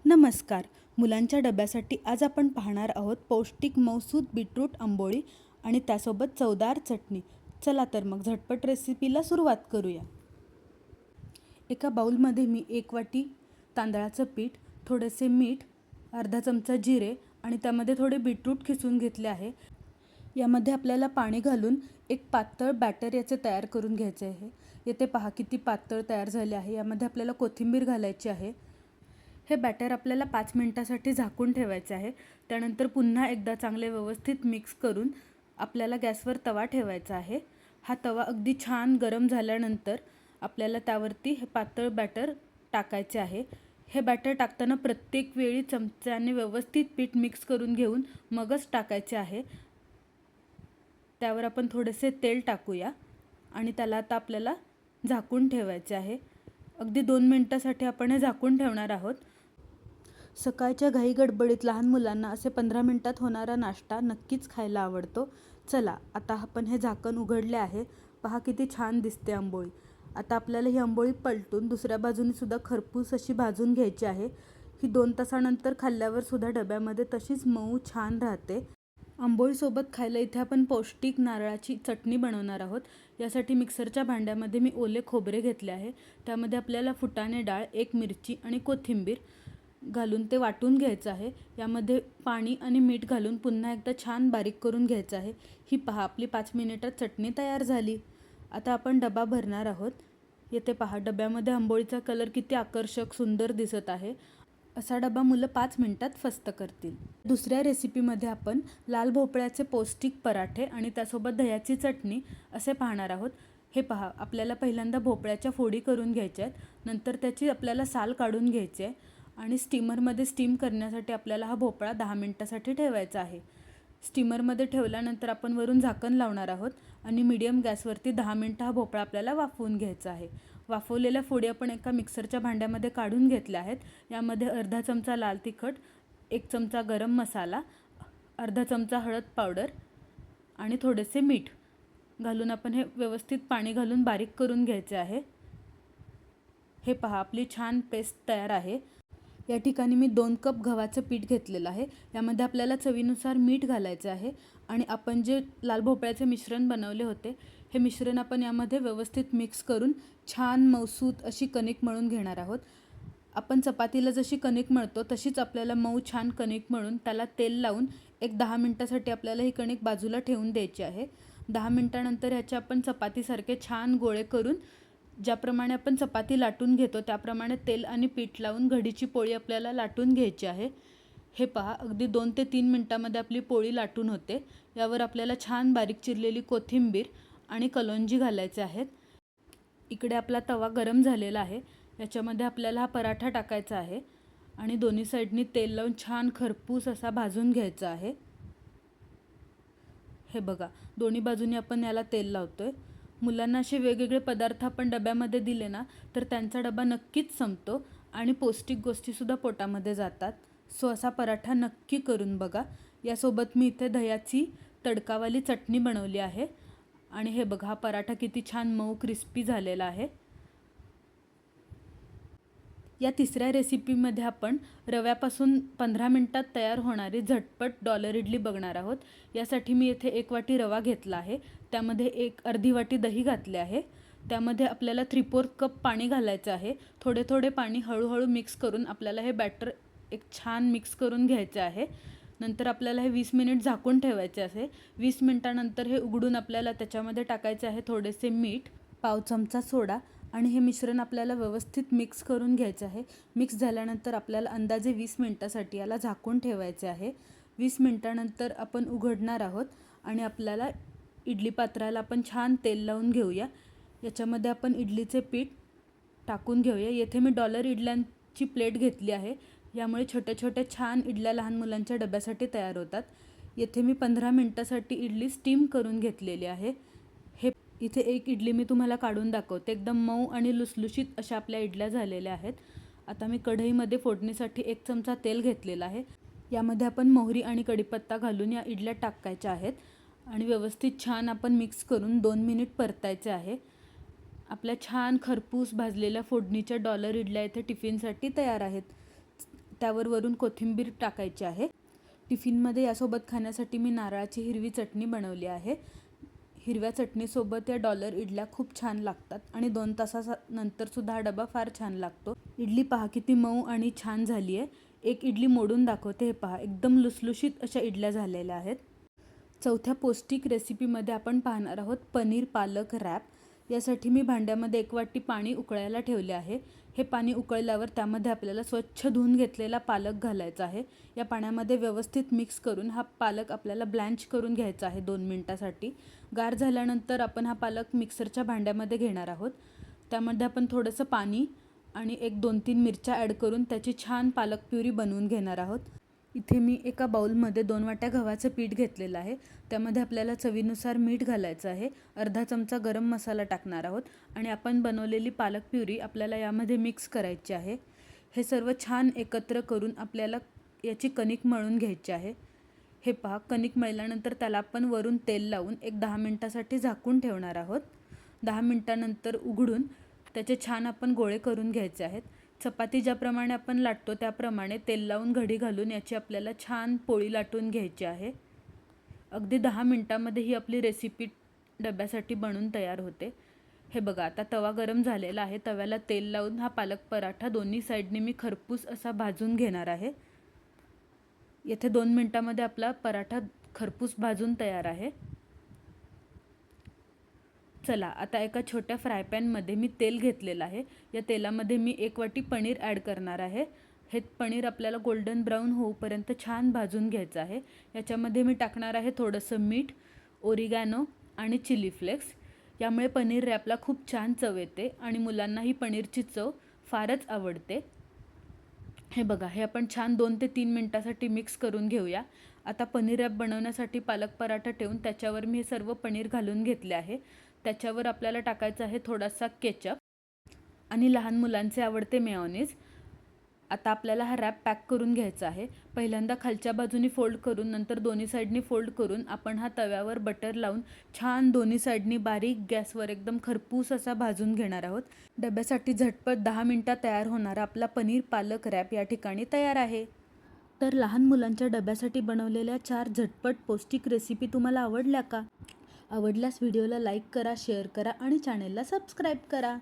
नमस्कार. मुलांच्या डब्यासाठी आज आपण पाहणार आहोत पौष्टिक मऊसूद बीटरूट आंबोळी आणि त्यासोबत चवदार चटणी. चला तर मग झटपट रेसिपीला सुरुवात करूया. एका बाउलमध्ये मी 1 वाटी तांदळाचं पीठ, थोडेसे मीठ, अर्धा चमचा जिरे आणि त्यामध्ये थोडे बीटरूट खिसून घेतले आहे. यामध्ये आपल्याला पाणी घालून एक पातळ बॅटर याचे तयार करून घ्यायचे आहे. येथे पहा किती पातळ तयार झाले आहे. यामध्ये आपल्याला कोथिंबीर घालायची आहे. हे बॅटर आपल्याला 5 मिनिटासाठी झाकून ठेवायचे आहे. त्यानंतर पुन्हा एकदा चांगले व्यवस्थित मिक्स करून आपल्याला गॅसवर तवा ठेवायचा आहे. हा तवा अगदी छान गरम झाल्यानंतर आपल्याला त्यावरती हे पातळ बॅटर टाकायचे आहे. हे बॅटर टाकताना प्रत्येक वेळी चमच्याने व्यवस्थित पीठ मिक्स करून घेऊन मगच टाकायचे आहे. त्यावर आपण थोडेसे तेल टाकूया आणि त्याला आता आपल्याला झाकून ठेवायचे आहे. अगदी 2 मिनिटासाठी आपण हे झाकून ठेवणार आहोत. सकाळच्या घाई गडबडीत लहान मुलांना असे 15 मिनिटात होणारा नाश्ता नक्कीच खायला आवडतो. चला आता आपण हे झाकण उघडले आहे. पहा किती छान दिसते आंबोळी. आता आपल्याला ही आंबोळी पलटून दुसऱ्या बाजूने सुद्धा खरपूस अशी भाजून घ्यायची आहे. ही 2 तासानंतर खाल्ल्यावर सुद्धा डब्यामध्ये तशीच मऊ छान राहते. आंबोळीसोबत खायला इथे आपण पौष्टिक नारळाची चटणी बनवणार आहोत. यासाठी मिक्सरच्या भांड्यामध्ये मी ओले खोबरे घेतले आहे. त्यामध्ये आपल्याला फुटाणे डाळ, 1 मिरची आणि कोथिंबीर घालून ते वाटून घ्यायचं आहे. यामध्ये पाणी आणि मीठ घालून पुन्हा एकदा छान बारीक करून घ्यायचं आहे. ही पहा आपली 5 मिनिटात चटणी तयार झाली. आता आपण डबा भरणार आहोत. येथे पहा डब्यामध्ये आंबोळीचा कलर किती आकर्षक सुंदर दिसत आहे. असा डबा मुलं 5 मिनिटात फस्त करतील. दुसऱ्या रेसिपीमध्ये आपण लाल भोपळ्याचे पौष्टिक पराठे आणि त्यासोबत दह्याची चटणी असे पाहणार आहोत. हे पहा आपल्याला पहिल्यांदा भोपळ्याच्या फोडी करून घ्यायच्या आहेत. नंतर त्याची आपल्याला साल काढून घ्यायची आहे आणि स्टीमरमध्ये स्टीम करण्यासाठी आपल्याला हा भोपळा 10 मिनिटासाठी ठेवायचा आहे. स्टीमरमध्ये ठेवल्यानंतर आपण वरून झाकण लावणार आहोत आणि मीडियम गॅसवरती 10 मिनिटं हा भोपळा आपल्याला वाफवून घ्यायचा आहे. वाफवलेल्या फोडी आपण एका मिक्सरच्या भांड्यामध्ये काढून घेतल्या आहेत. यामध्ये अर्धा चमचा लाल तिखट, 1 चमचा गरम मसाला, अर्धा चमचा हळद पावडर आणि थोडेसे मीठ घालून आपण हे व्यवस्थित पाणी घालून बारीक करून घ्यायचे आहे. हे पहा आपली छान पेस्ट तयार आहे. या ठिकाणी मी 2 कप गव्हाचं पीठ घेतलेलं आहे. यामध्ये आपल्याला चवीनुसार मीठ घालायचं आहे आणि आपण जे लाल भोपळ्याचे मिश्रण बनवले होते हे मिश्रण आपण यामध्ये व्यवस्थित मिक्स करून छान मऊसूत अशी कणिक मळून घेणार आहोत. आपण चपातीला जशी कणिक मळतो तशीच आपल्याला मऊ छान कणिक मळून त्याला तेल लावून एक 10 मिनिटासाठी आपल्याला ही कणिक बाजूला ठेवून द्यायची आहे. 10 मिनिटानंतर ह्याचे आपण चपातीसारखे छान गोळे करून ज्याप्रमाणे आपण चपाती लाटून घेतो त्याप्रमाणे तेल आणि पीठ लावून घडीची पोळी आपल्याला लाटून घ्यायची आहे. हे पहा अगदी 2 ते 3 मिनिटांमध्ये आपली पोळी लाटून होते. यावर आपल्याला छान बारीक चिरलेली कोथिंबीर आणि कलोंजी घालायचे आहेत. इकडे आपला तवा गरम झालेला आहे. याच्यामध्ये आपल्याला हा पराठा टाकायचा आहे आणि दोन्ही साईडनी तेल लावून छान खरपूस असा भाजून घ्यायचा आहे. हे बघा दोन्ही बाजूनी आपण याला तेल लावतोय. मुलांना असे वेगवेगळे पदार्थ आपण डब्यामध्ये दिले ना तर त्यांचा डबा नक्कीच संपतो आणि पौष्टिक गोष्टीसुद्धा पोटामध्ये जातात. सो असा पराठा नक्की करून बघा. यासोबत मी इथे दह्याची तडकावाली चटणी बनवली आहे आणि हे बघा हा पराठा किती छान मऊ क्रिस्पी झालेला आहे. या तिसऱ्या रेसिपीमध्ये आपण रव्यापासून 15 मिनिटात तयार होणारी झटपट डॉलर इडली बघणार आहोत. यासाठी मी येथे 1 वाटी रवा घेतला आहे. त्यामध्ये अर्धी वाटी दही घातले आहे. त्यामध्ये आपल्याला 3/4 कप पाणी घालायचं आहे. थोडे थोडे पाणी हळूहळू मिक्स करून आपल्याला हे बॅटर एक छान मिक्स करून घ्यायचे आहे. नंतर आपल्याला हे 20 मिनिट झाकून ठेवायचे आहे. 20 मिनिटानंतर हे उघडून आपल्याला त्याच्यामध्ये टाकायचे आहे थोडेसे मीठ, पाव चमचा सोडा आणि हे मिश्रण आपल्याला व्यवस्थित मिक्स करून घ्यायचं आहे. मिक्स झाल्यानंतर आपल्याला अंदाजे 20 मिनिटासाठी याला झाकून ठेवायचे आहे. 20 मिनिटानंतर आपण उघडणार आहोत आणि आपल्याला इडली पात्राला आपण छान तेल लावून घेऊया. याच्यामध्ये आपण इडलीचे पीठ टाकून घेऊया. येथे मी डॉलर इडल्यांची प्लेट घेतली आहे. यामुळे छोट्या छोट्या छान इडल्या लहान मुलांच्या डब्यासाठी तयार होतात. येथे मी 15 मिनिटासाठी इडली स्टीम करून घेतलेली आहे. इथे एक इडली मी तुम्हाला काढून दाखवते. एकदम मऊ आणि लुसलुशीत अशा आपल्या इडल्या झालेल्या आहेत. आता मी कढईमध्ये फोडणीसाठी 1 चमचा तेल घेतलेला आहे. यामध्ये आपण मोहरी आणि कढीपत्ता घालून या इडल्या टाकायच्या आहेत आणि व्यवस्थित छान आपण मिक्स करून 2 मिनिट परतायचे आहे. आपल्या छान खरपूस भाजलेल्या फोडणीच्या डॉलर इडल्या इथे टिफिनसाठी तयार आहेत. त्यावर वरून कोथिंबीर टाकायची आहे. टिफिनमध्ये यासोबत खाण्यासाठी मी नारळाची हिरवी चटणी बनवली आहे. हिरव्या चटणीसोबत या डॉलर इडल्या खूप छान लागतात आणि 2 तासानंतर सुद्धा हा डबा फार छान लागतो. इडली पहा किती मऊ आणि छान झाली आहे. एक इडली मोडून दाखवते. हे पहा, एकदम लुसलुशीत अशा इडल्या झालेल्या आहेत. चौथ्या पौष्टिक रेसिपीमध्ये आपण पाहणार आहोत पनीर पालक रॅप. यासाठी मी भांड्यामध्ये 1 वाटी पाणी उकळायला ठेवले आहे. हे पाणी उकळल्यावर त्यामध्ये आपल्याला स्वच्छ धुवून घेतलेला पालक घालायचा आहे. या पाण्यामध्ये व्यवस्थित मिक्स करून हा पालक आपल्याला ब्लँच करून घ्यायचा आहे 2 मिनिटासाठी. गार झाल्यानंतर आपण हा पालक मिक्सरच्या भांड्यामध्ये घेणार आहोत. त्यामध्ये आपण थोडंसं पाणी आणि 1-2-3 मिरच्या ॲड करून त्याची छान पालक प्युरी बनवून घेणार आहोत. इथे मी एका बाउलमध्ये 2 वाट्या गव्हाचं पीठ घेतलेलं आहे. त्यामध्ये आपल्याला चवीनुसार मीठ घालायचं आहे. अर्धा चमचा गरम मसाला टाकणार आहोत आणि आपण बनवलेली पालक प्युरी आपल्याला यामध्ये मिक्स करायची आहे. हे सर्व छान एकत्र करून आपल्याला याची कणिक मळून घ्यायची आहे. हे पहा, कणिक मळल्यानंतर त्याला आपण वरून तेल लावून 10 मिनिटासाठी झाकून ठेवणार आहोत. 10 मिनिटानंतर उघडून त्याचे छान आपण गोळे करून घ्यायचे आहेत. चपाती ज्याप्रमाणे आपण लाटतो त्याप्रमाणे तेल लावून घडी घालून याची आपल्याला छान पोळी लाटून घ्यायची आहे. अगदी 10 मिनिटामध्ये ही आपली रेसिपी डब्यासाठी बनून तयार होते. हे बघा, आता तवा गरम झालेला आहे. तव्याला तेल लावून हा पालक पराठा दोन्ही साईडने मी खरपूस असा भाजून घेणार आहे. येथे 2 मिनिटामध्ये आपला पराठा खरपूस भाजून तयार आहे. चला, आता एका छोट्या फ्राय पॅनमध्ये मी तेल घेतलेलं आहे. या तेलामध्ये मी 1 वाटी पनीर ॲड करणार आहे. हे पनीर आपल्याला गोल्डन ब्राऊन होईपर्यंत छान भाजून घ्यायचं आहे. याच्यामध्ये मी टाकणार आहे थोडंसं मीठ, ओरिगॅनो आणि चिली फ्लेक्स. यामुळे पनीर रॅपला खूप छान चव येते आणि मुलांना ही पनीरची चव फारच आवडते. हे बघा, हे आपण छान 2 ते 3 मिनिटासाठी मिक्स करून घेऊया. आता पनीर रॅप बनवण्यासाठी पालक पराठा ठेवून त्याच्यावर मी हे सर्व पनीर घालून घेतले आहे. त्याच्यावर आपल्याला टाकायचं आहे थोडासा केचप आणि लहान मुलांचे आवडते मेयोनीज. आता आपल्याला हा रॅप पॅक करून घ्यायचा आहे. पहिल्यांदा खालच्या बाजूनी फोल्ड करून नंतर दोन्ही साईडनी फोल्ड करून आपण हा तव्यावर बटर लावून छान दोन्ही साईडनी बारीक गॅसवर एकदम खरपूस असा भाजून घेणार आहोत. डब्यासाठी झटपट 10 मिनिटात तयार होणारा आपला पनीर पालक रॅप या ठिकाणी तयार आहे. तर लहान मुलांच्या डब्यासाठी बनवलेल्या 4 झटपट पौष्टिक रेसिपी तुम्हाला आवडल्या का? आवडल्यास व्हिडिओला लाईक करा, शेअर करा आणि चॅनेलला सबस्क्राईब करा.